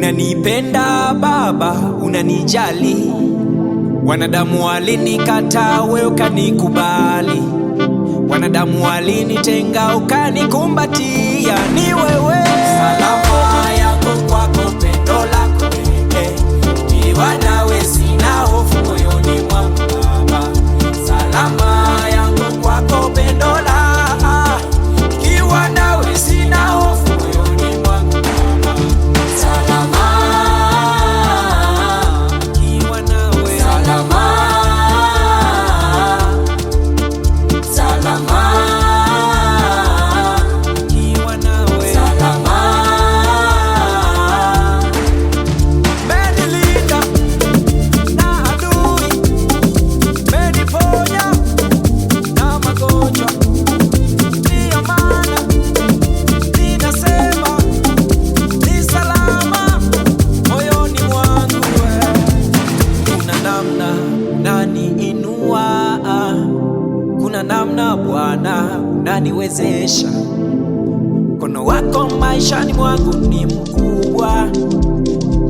Unanipenda Baba, unanijali. Wanadamu walinikataa, wewe ukanikubali. Wanadamu walinitenga, ukanikumbatia. Ni wewe. Salama yako kwako, pendo lako nikiwa nawe sina hofu moyoni mwangu Baba. Salama yangu kwako, pendo lako nikiwa nawe sina hofu moyoni mwangu Baba. Salama nikiwa nawe, salama, salama nikiwa nawe, salama. Umenilinda na adui, umeniponya na magonjwa. Ndiyo maana ninasema ni salama moyoni mwangu. Kuna namna unaniinua, kuna namna Bwana unaniwezesha. Mkono wako maishani mwangu ni mkubwa.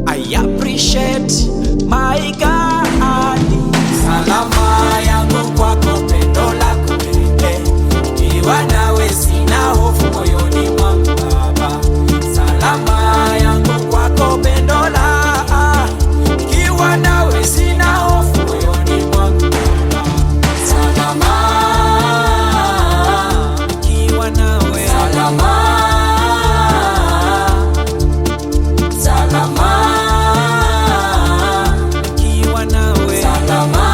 I appreciate my God. Salama yangu kwako, pendo lako nikiwa nawe sina hofu moyoni mwangu Baba. Salama yangu kwako, pendo lako nikiwa nawe sina hofu moyoni mwangu Baba. Salama nikiwa nawe, salama, salama nikiwa nawe, salama.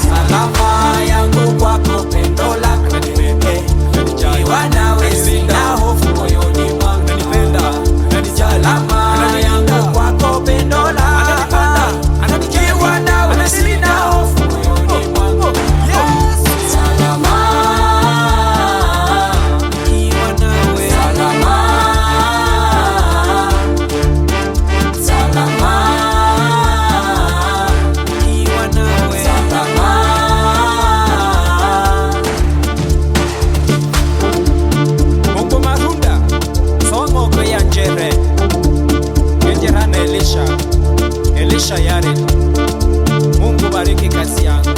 Salama yangu kwako, pendo lako nikiwa nawe sina hofu moyoni mwangu. Salama yangu kwako, pendo lako nikiwa nawe sina hofu moyoni mwangu. Salama nikiwa nawe, salama, salama nikiwa nawe, salama. Mungu Marunda songo kwa Njere Njerana Elisha Yared. Mungu bariki kazi yangu.